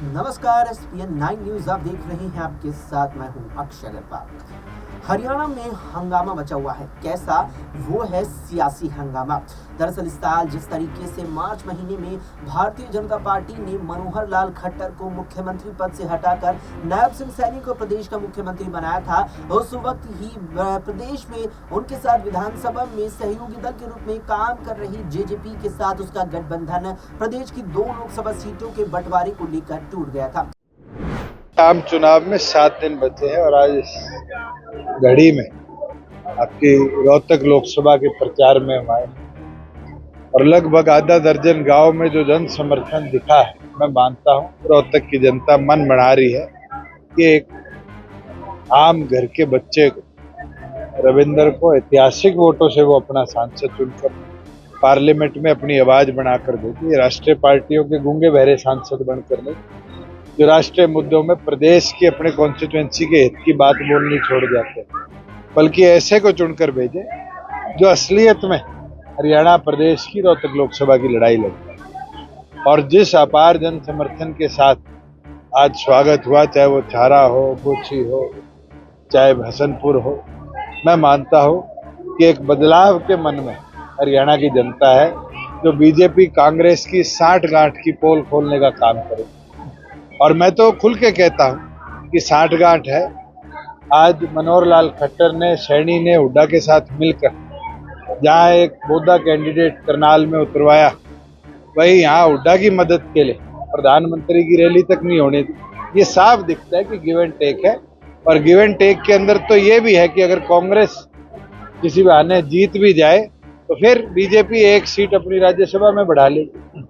नमस्कार, SPN 9 news आप देख रहे हैं। आपके साथ मैं हूं अक्षय अग्रवाल। हरियाणा में हंगामा मचा हुआ है। कैसा? वो है सियासी हंगामा। दरअसल इस साल जिस तरीके से मार्च महीने में भारतीय जनता पार्टी ने मनोहर लाल खट्टर को मुख्यमंत्री पद से हटाकर नायब सिंह सैनी को प्रदेश का मुख्यमंत्री बनाया था, उस वक्त ही प्रदेश में उनके साथ विधानसभा में सहयोगी दल के रूप में काम कर रही जेजेपी के साथ उसका गठबंधन प्रदेश की 2 लोकसभा सीटों के बंटवारे को लेकर टूट गया था। आम चुनाव में 7 दिन बचे हैं और आज इस घड़ी में आपकी रोहतक लोकसभा के प्रचार में हम आए और लगभग आधा दर्जन गांव में जो जन समर्थन दिखा है, मैं मानता हूं रोहतक की जनता मन बना रही है कि एक आम घर के बच्चे को, रविंदर को ऐतिहासिक वोटों से वो अपना सांसद चुनकर पार्लियामेंट में अपनी आवाज बनाकर देगी। राष्ट्रीय पार्टियों के गूंगे बहरे सांसद बनकर नहीं, जो राष्ट्रीय मुद्दों में प्रदेश की अपने कॉन्स्टिट्यूएंसी के हित की बात बोलनी छोड़ जाते हैं, बल्कि ऐसे को चुनकर भेजे जो असलियत में हरियाणा प्रदेश की रोहतक लोकसभा की लड़ाई लड़े। और जिस अपार जन समर्थन के साथ आज स्वागत हुआ, चाहे वो छारा हो, गोची हो, चाहे हसनपुर हो, मैं मानता हूं कि एक बदलाव के मन में हरियाणा की जनता है जो बीजेपी कांग्रेस की 60 गांठ की पोल खोलने का काम करे। और मैं तो खुल के कहता हूं कि 60 गांठ है। आज मनोहर लाल खट्टर ने, सैनी ने हुड्डा के साथ मिलकर जहां एक बोधा कैंडिडेट करनाल में उतरवाया, वही यहाँ हुड्डा की मदद के लिए प्रधानमंत्री की रैली तक नहीं होने दी। ये साफ दिखता है कि गिव एंड टेक है। और गिव एंड टेक के अंदर तो ये भी है कि अगर कांग्रेस किसी बहाने जीत भी जाए तो फिर बीजेपी 1 सीट अपनी राज्यसभा में बढ़ा लेगी।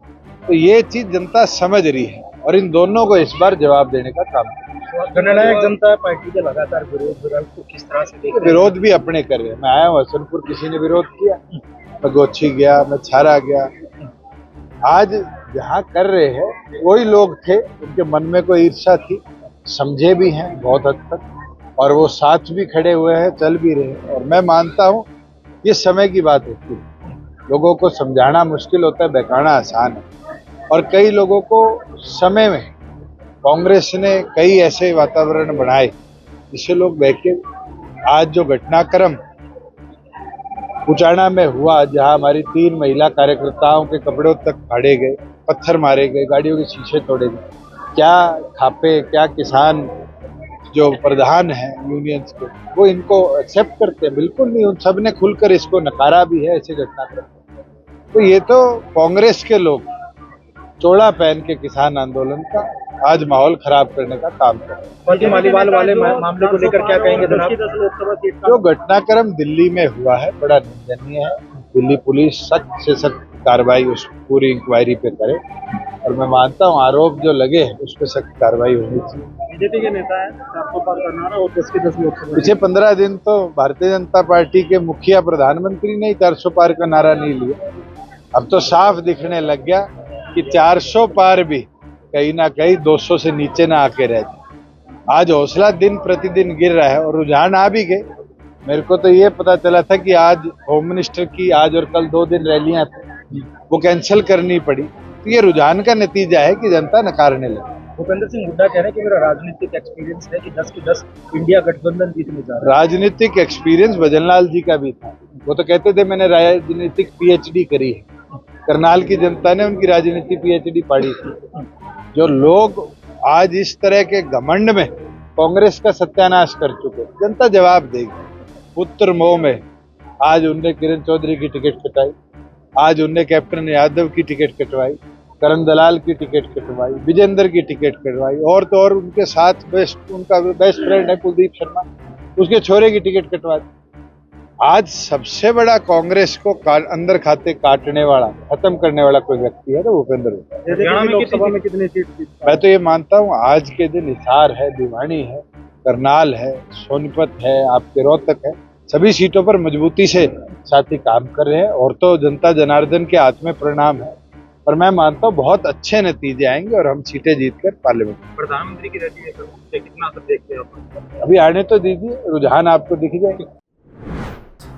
तो ये चीज जनता समझ रही है और इन दोनों को इस बार जवाब देने का काम है। जननायक जनता पार्टी के लगातार विरोध को किस तरह से देख रहे हैं? विरोध भी अपने कर रहे हैं। मैं आया हूँ हसनपुर, किसी ने विरोध किया, मैं गोची गया, मैं छारा गया। आज जहाँ कर रहे हैं वही लोग थे, उनके मन में कोई ईर्ष्या थी, समझे भी हैं बहुत हद तक, और वो साथ भी खड़े हुए हैं, चल भी रहे हैं। और मैं मानता हूँ ये समय की बात होती है, लोगों को समझाना मुश्किल होता है, बहकाना आसान है। और कई लोगों को समय में कांग्रेस ने कई ऐसे वातावरण बनाए जिससे लोग बहके। आज जो घटनाक्रम कुचाना में हुआ, जहां हमारी 3 महिला कार्यकर्ताओं के कपड़ों तक फाड़े गए, पत्थर मारे गए, गाड़ियों के शीशे तोड़े गए, क्या खापे, क्या किसान जो प्रधान हैं यूनियंस के, वो इनको एक्सेप्ट करते हैं? बिल्कुल नहीं। उन सब ने खुलकर इसको नकारा भी है, ऐसे घटनाक्रम। तो ये तो कांग्रेस के लोग चोड़ा पहन के किसान आंदोलन का आज माहौल खराब करने का काम कर रहे हैं। मालीवाल वाले मामले को लेकर क्या कहेंगे जनाब? जो घटनाक्रम दिल्ली में हुआ है बड़ा निंदनीय है। दिल्ली पुलिस सख्त से सख्त कार्रवाई उस पूरी इंक्वायरी पे करे, और मैं मानता हूँ आरोप जो लगे हैं उस पर सख्त कार्रवाई होनी चाहिए। बीजेपी के नेता है 400 पार का नारा और 10 के 10 लोकसभा। पिछले 15 दिन तो भारतीय जनता पार्टी के मुखिया प्रधानमंत्री ने 400 पार का नारा नहीं लिया। अब तो साफ दिखने लग गया कि 400 पार भी कहीं ना कहीं 200 से नीचे ना आके रह जाए। आज हौसला दिन प्रतिदिन गिर रहा है और रुझान आ भी गए। मेरे को तो ये पता चला था कि आज होम मिनिस्टर की आज और कल 2 दिन रैलियां थी, वो कैंसिल करनी पड़ी। तो ये रुझान का नतीजा है कि जनता नकारने लगी। भूपेंद्र सिंह हुड्डा कह रहे हैं कि मेरा राजनीतिक एक्सपीरियंस है कि 10 के 10 इंडिया गठबंधन जीतने जा रहा है। राजनीतिक एक्सपीरियंस भजनलाल जी का भी था। वो तो कहते थे मैंने राजनीतिक PhD करी है। करनाल की जनता ने उनकी राजनीति PhD पढ़ी थी। जो लोग आज इस तरह के घमंड में कांग्रेस का सत्यानाश कर चुके, जनता जवाब देगी। पुत्र मोह में आज उनने किरण चौधरी की टिकट कटाई, आज उनने कैप्टन यादव की टिकट कटवाई, करण दलाल की टिकट कटवाई, विजेंद्र की टिकट कटवाई, और तो और उनके साथ उनका बेस्ट फ्रेंड है कुलदीप शर्मा, उसके छोरे की टिकट कटवा दी। आज सबसे बड़ा कांग्रेस को अंदर खाते काटने वाला, खत्म करने वाला कोई व्यक्ति है तो भूपेंद्र है। लोकसभा में कितनी सीट? मैं तो ये मानता हूँ आज के दिन हिसार है, भिवानी है, करनाल है, सोनीपत है, आपके रोहतक है, सभी सीटों पर मजबूती से साथी काम कर रहे हैं। और तो जनता जनार्दन के हाथ में परिणाम है, और मैं मानता हूँ बहुत अच्छे नतीजे आएंगे और हम सीटें जीतकर पार्लियामेंट। प्रधानमंत्री की रैली में कितना असर देखते हैं आप? अभी आने तो दीजिए, रुझान आपको दिख जाएगा।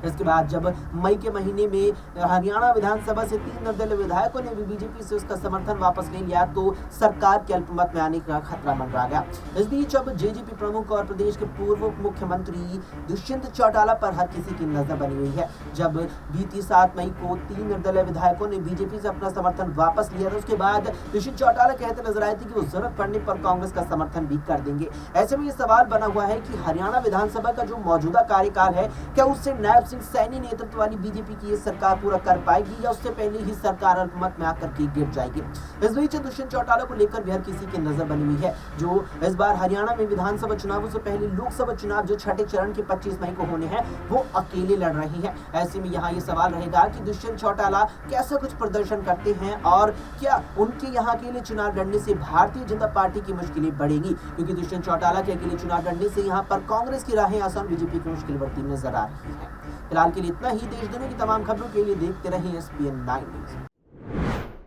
इसके बाद जब मई के महीने में हरियाणा विधानसभा से 3 निर्दलीय विधायकों ने भी बीजेपी से उसका समर्थन वापस ले लिया तो सरकार के अल्पमत में आने का खतरा मंडरा गया। इस बीच अब जेजेपी प्रमुख और प्रदेश के पूर्व उप मुख्यमंत्री दुष्यंत चौटाला पर हर किसी की नजर बनी हुई है। जब बीती 7 मई को 3 निर्दलीय विधायकों ने बीजेपी से अपना समर्थन वापस लिया था, उसके बाद दुष्यंत चौटाला कहते नजर आए थे कि वो जरूरत पड़ने पर कांग्रेस का समर्थन भी कर देंगे। ऐसे में ये सवाल बना हुआ है कि हरियाणा विधानसभा का जो मौजूदा कार्यकाल है, क्या उससे नायब सिंह सैनी नेतृत्व वाली बीजेपी की ये सरकार पूरा कर पाएगी या उससे पहले ही सरकार अल्पमत में आकर के गिर जाएगी। इस बीच दुष्यंत चौटाला को लेकर भी हर किसी की नजर बनी हुई है, जो इस बार हरियाणा में विधानसभा चुनावों से पहले लोकसभा चुनाव जो छठे चरण के 25 मई को होने हैं वो अकेले लड़ रही हैं। ऐसे में यहाँ ये सवाल रहेगा कि दुष्यंत चौटाला कैसा कुछ प्रदर्शन करते हैं और क्या उनके यहाँ अकेले चुनाव लड़ने से भारतीय जनता पार्टी की मुश्किलें बढ़ेंगी, क्योंकि दुष्यंत चौटाला के अकेले चुनाव लड़ने से यहाँ पर कांग्रेस की राहें आसान, बीजेपी की मुश्किल बढ़ती नजर आ रही है। फिलहाल के लिए इतना ही। देश दुनिया की तमाम खबरों के लिए देखते रहें SPN 9 न्यूज।